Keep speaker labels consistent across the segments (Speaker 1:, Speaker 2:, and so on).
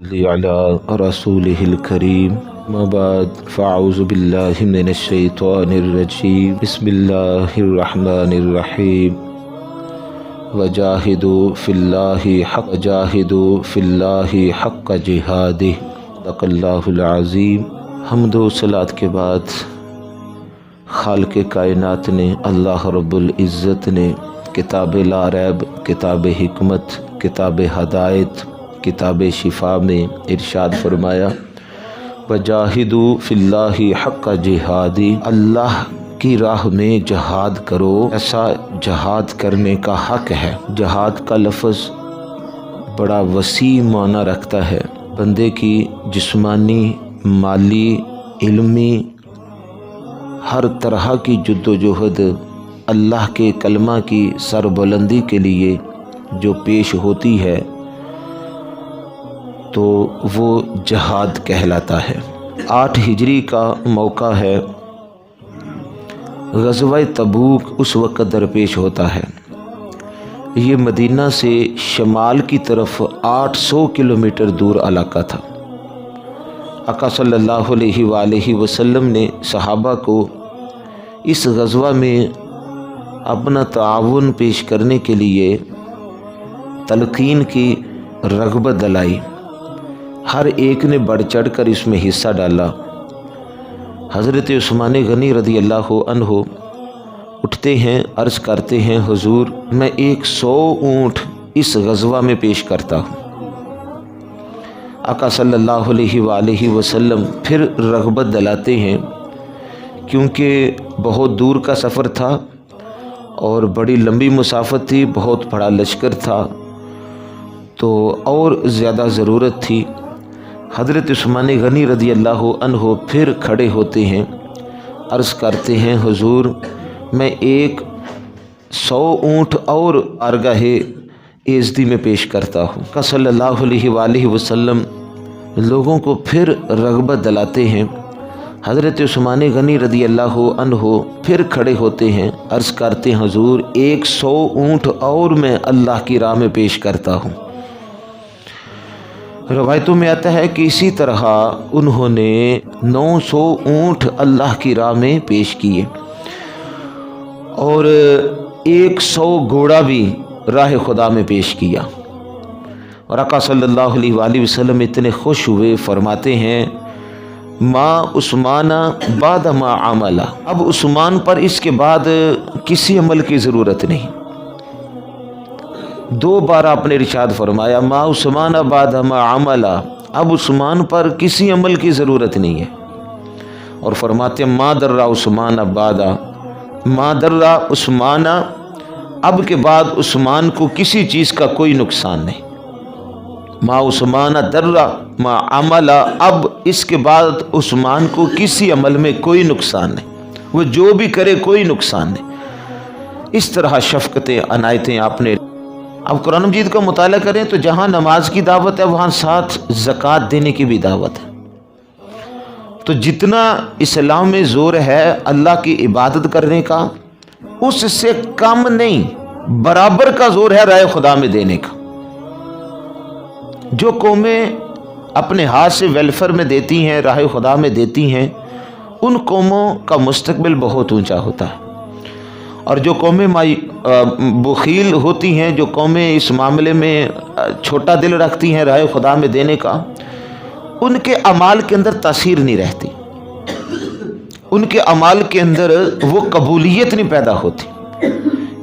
Speaker 1: علی رسولہ الکریم ما بعد فاعوذ باللہ من الشیطان الرجیم بسم اللہ الرحمن الرحیم وجاہدوا فی اللہ حق جہادہ صدق اللہ العظیم۔ حمد و صلات کے بعد خالق کائنات نے اللہ رب العزت نے کتاب لا ریب، کتاب حکمت، کتاب ہدایت، کتاب شفا میں ارشاد فرمایا وجاہدوا فی اللہ حق جہادی، اللہ کی راہ میں جہاد کرو ایسا جہاد کرنے کا حق ہے۔ جہاد کا لفظ بڑا وسیع معنی رکھتا ہے، بندے کی جسمانی، مالی، علمی ہر طرح کی جد و جہد اللہ کے کلمہ کی سربلندی کے لیے جو پیش ہوتی ہے تو وہ جہاد کہلاتا ہے۔ 8 ہجری کا موقع ہے، غزوہ تبوک اس وقت درپیش ہوتا ہے۔ یہ مدینہ سے شمال کی طرف 800 کلومیٹر دور علاقہ تھا۔ آقا صلی اللہ علیہ وآلہ وسلم نے صحابہ کو اس غزوہ میں اپنا تعاون پیش کرنے کے لیے تلقین کی رغبت دلائی، ہر ایک نے بڑھ چڑھ کر اس میں حصہ ڈالا۔ حضرت عثمان غنی رضی اللہ عنہ اٹھتے ہیں، عرض کرتے ہیں حضور میں 100 اونٹ اس غزوہ میں پیش کرتا ہوں۔ آقا صلی اللہ علیہ وآلہ وسلم پھر رغبت دلاتے ہیں، کیونکہ بہت دور کا سفر تھا اور بڑی لمبی مسافت تھی، بہت بڑا لشکر تھا تو اور زیادہ ضرورت تھی۔ حضرت عثمان غنی رضی اللہ عنہ پھر کھڑے ہوتے ہیں، عرض کرتے ہیں حضور میں 100 اونٹ اور ارگاہ ایزدی میں پیش کرتا ہوں۔ کہ صلی اللہ علیہ وآلہ وسلم لوگوں کو پھر رغبت دلاتے ہیں۔ حضرت عثمان غنی رضی اللہ عنہ پھر کھڑے ہوتے ہیں، عرض کرتے ہیں حضور 100 اونٹ اور میں اللہ کی راہ میں پیش کرتا ہوں۔ روایتوں میں آتا ہے کہ اسی طرح انہوں نے 900 اونٹ اللہ کی راہ میں پیش کیے اور 100 گھوڑا بھی راہ خدا میں پیش کیا، اور آقا صلی اللہ علیہ وآلہ وسلم اتنے خوش ہوئے، فرماتے ہیں ما عثمان بعد ما عملہ، اب عثمان پر اس کے بعد کسی عمل کی ضرورت نہیں۔ 2 بار آپ نے ارشاد فرمایا ما عثمان بعد ما عملہ، اب عثمان پر کسی عمل کی ضرورت نہیں ہے، اور فرماتے ہیں ما در عثمان بعد ما در عثمان، اب کے بعد عثمان کو کسی چیز کا کوئی نقصان نہیں۔ ما عثمان در ما عملہ، اب اس کے بعد عثمان کو کسی عمل میں کوئی نقصان نہیں، وہ جو بھی کرے کوئی نقصان نہیں۔ اس طرح شفقتیں، عنایتیں آپ نے۔ اب قرآن مجید کا مطالعہ کریں تو جہاں نماز کی دعوت ہے وہاں ساتھ زکوٰۃ دینے کی بھی دعوت ہے۔ تو جتنا اسلام میں زور ہے اللہ کی عبادت کرنے کا، اس سے کم نہیں، برابر کا زور ہے رائے خدا میں دینے کا۔ جو قومیں اپنے ہاتھ سے ویلفیئر میں دیتی ہیں، راہ خدا میں دیتی ہیں، ان قوموں کا مستقبل بہت اونچا ہوتا ہے، اور جو قومیں بخیل ہوتی ہیں، جو قومیں اس معاملے میں چھوٹا دل رکھتی ہیں راہ خدا میں دینے کا، ان کے اعمال کے اندر تاثیر نہیں رہتی، ان کے اعمال کے اندر وہ قبولیت نہیں پیدا ہوتی،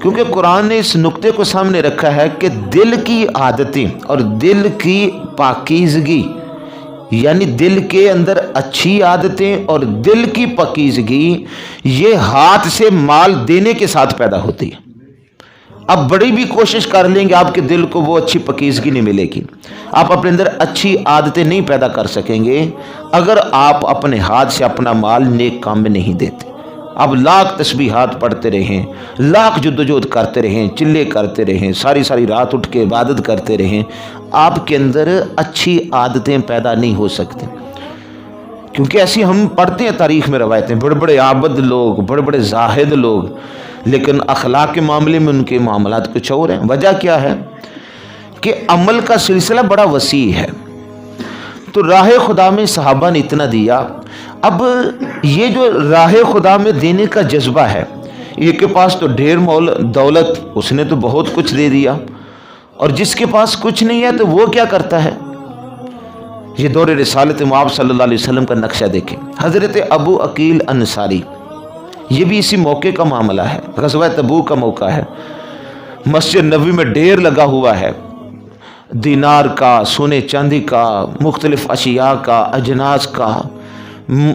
Speaker 1: کیونکہ قرآن نے اس نقطے کو سامنے رکھا ہے کہ دل کی عادتیں اور دل کی پاکیزگی، یعنی دل کے اندر اچھی عادتیں اور دل کی پاکیزگی یہ ہاتھ سے مال دینے کے ساتھ پیدا ہوتی ہے۔ اب بڑی بھی کوشش کر لیں گے آپ کے دل کو وہ اچھی پاکیزگی نہیں ملے گی، آپ اپنے اندر اچھی عادتیں نہیں پیدا کر سکیں گے اگر آپ اپنے ہاتھ سے اپنا مال نیک کام میں نہیں دیتے۔ اب لاکھ تسبیحات پڑھتے رہیں، لاکھ جدوجہد کرتے رہیں، چلے کرتے رہیں، ساری رات اٹھ کے عبادت کرتے رہیں، آپ کے اندر اچھی عادتیں پیدا نہیں ہو سکتی، کیونکہ ایسی ہم پڑھتے ہیں تاریخ میں روایتیں، بڑے بڑے عابد لوگ، بڑے بڑے زاہد لوگ، لیکن اخلاق کے معاملے میں ان کے معاملات کچھ اور ہیں۔ وجہ کیا ہے کہ عمل کا سلسلہ بڑا وسیع ہے، تو راہ خدا میں صحابہ نے اتنا دیا. اب یہ جو راہ خدا میں دینے کا جذبہ ہے، ایک کے پاس تو ڈھیر مول دولت، اس نے تو بہت کچھ دے دیا، اور جس کے پاس کچھ نہیں ہے تو وہ کیا کرتا ہے. یہ دور رسالت مآب صلی اللہ علیہ وسلم کا نقشہ دیکھیں. حضرت ابو عقیل انصاری، یہ بھی اسی موقع کا معاملہ ہے، غزوہ تبوک کا موقع ہے. مسجد نبوی میں ڈھیر لگا ہوا ہے، دینار کا، سونے چاندی کا، مختلف اشیاء کا، اجناس کا.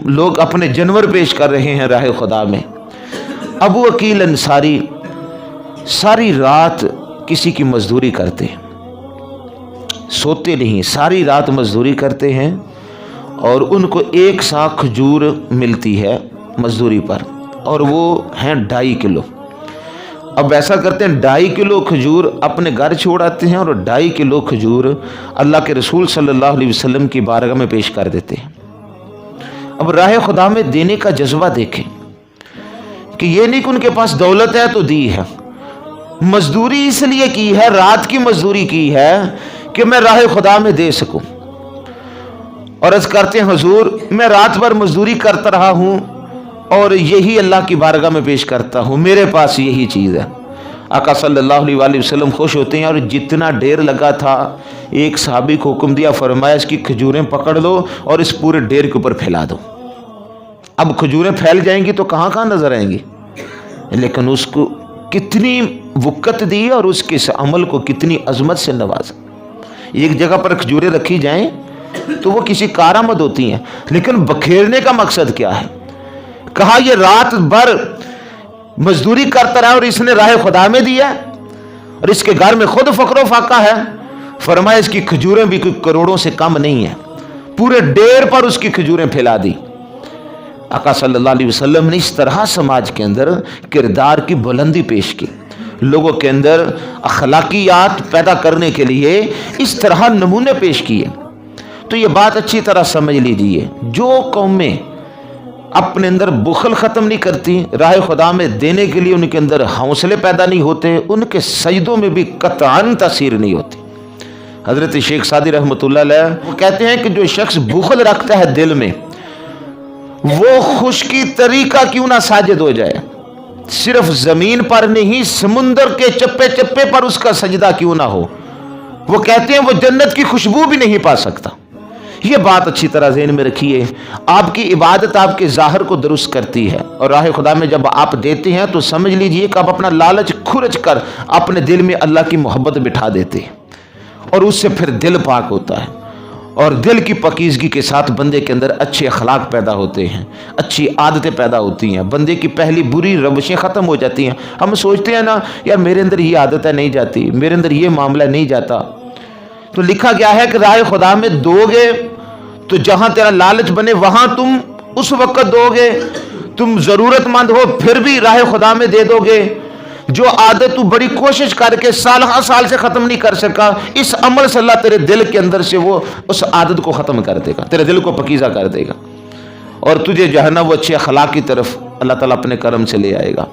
Speaker 1: لوگ اپنے جانور پیش کر رہے ہیں راہ خدا میں. ابو عقیل انصاری ساری رات کسی کی مزدوری کرتے ہیں، سوتے نہیں، ساری رات مزدوری کرتے ہیں، اور ان کو 1 سا کھجور ملتی ہے مزدوری پر، اور وہ ہیں 2.5 کلو. اب ایسا کرتے ہیں 2.5 کلو کھجور اپنے گھر چھوڑ آتے ہیں، اور 2.5 کلو کھجور اللہ کے رسول صلی اللہ علیہ وسلم کی بارگاہ میں پیش کر دیتے ہیں. اب راہ خدا میں دینے کا جذبہ دیکھیں کہ یہ نہیں کہ ان کے پاس دولت ہے تو دی ہے، مزدوری اس لیے کی ہے، رات کی مزدوری کی ہے کہ میں راہ خدا میں دے سکوں. اور عرض کرتے ہیں حضور میں رات بھر مزدوری کرتا رہا ہوں اور یہی اللہ کی بارگاہ میں پیش کرتا ہوں، میرے پاس یہی چیز ہے. آقا صلی اللہ علیہ وآلہ وسلم خوش ہوتے ہیں، اور جتنا ڈھیر لگا تھا ایک صحابی کو حکم دیا، فرمایا اس کی کھجوریں پکڑ لو اور اس پورے ڈھیر کے اوپر پھیلا دو. اب کھجوریں پھیل جائیں گی تو کہاں کہاں نظر آئیں گی، لیکن اس کو کتنی وقت دی اور اس کے اس عمل کو کتنی عظمت سے نوازا. ایک جگہ پر کھجوریں رکھی جائیں تو وہ کسی کارآمد ہوتی ہیں، لیکن بکھیرنے کا مقصد کیا ہے. کہا یہ رات بھر مزدوری کرتا رہا اور اس نے راہ خدا میں دیا، اور اس کے گھر میں خود فقر و فاقہ ہے. فرمایا اس کی کھجوریں بھی کوئی کروڑوں سے کم نہیں ہیں، پورے ڈھیر پر اس کی کھجوریں پھیلا دی. آقا صلی اللہ علیہ وسلم نے اس طرح سماج کے اندر کردار کی بلندی پیش کی، لوگوں کے اندر اخلاقیات پیدا کرنے کے لیے اس طرح نمونے پیش کیے. تو یہ بات اچھی طرح سمجھ لیجیے، جو قومیں اپنے اندر بخل ختم نہیں کرتی، راہ خدا میں دینے کے لیے ان کے اندر حوصلے پیدا نہیں ہوتے، ان کے سجدوں میں بھی قطعاً تاثیر نہیں ہوتی. حضرت شیخ سعدی رحمۃ اللہ علیہ وہ کہتے ہیں کہ جو شخص بخل رکھتا ہے دل میں، وہ خشکی طریقہ کیوں نہ ساجد ہو جائے، صرف زمین پر نہیں سمندر کے چپے چپے پر اس کا سجدہ کیوں نہ ہو، وہ کہتے ہیں وہ جنت کی خوشبو بھی نہیں پا سکتا. یہ بات اچھی طرح ذہن میں رکھیے. آپ کی عبادت آپ کے ظاہر کو درست کرتی ہے، اور راہ خدا میں جب آپ دیتے ہیں تو سمجھ لیجئے کہ آپ اپنا لالچ کھرچ کر اپنے دل میں اللہ کی محبت بٹھا دیتے ہیں، اور اس سے پھر دل پاک ہوتا ہے، اور دل کی پاکیزگی کے ساتھ بندے کے اندر اچھے اخلاق پیدا ہوتے ہیں، اچھی عادتیں پیدا ہوتی ہیں، بندے کی پہلی بری روشیں ختم ہو جاتی ہیں. ہم سوچتے ہیں نا یار میرے اندر یہ عادتیں نہیں جاتی، میرے اندر یہ معاملہ نہیں جاتا. تو لکھا گیا ہے کہ راہ خدا میں دو گے تو جہاں تیرا لالچ بنے وہاں تم اس وقت دو گے، تم ضرورت مند ہو پھر بھی راہ خدا میں دے دو گے. جو عادت تو بڑی کوشش کر کے سال ہر سال سے ختم نہیں کر سکا، اس عمل سے اللہ تیرے دل کے اندر سے وہ اس عادت کو ختم کر دے گا، تیرے دل کو پکیزہ کر دے گا، اور تجھے جو ہے نا وہ اچھے اخلاق کی طرف اللہ تعالیٰ اپنے کرم سے لے آئے گا.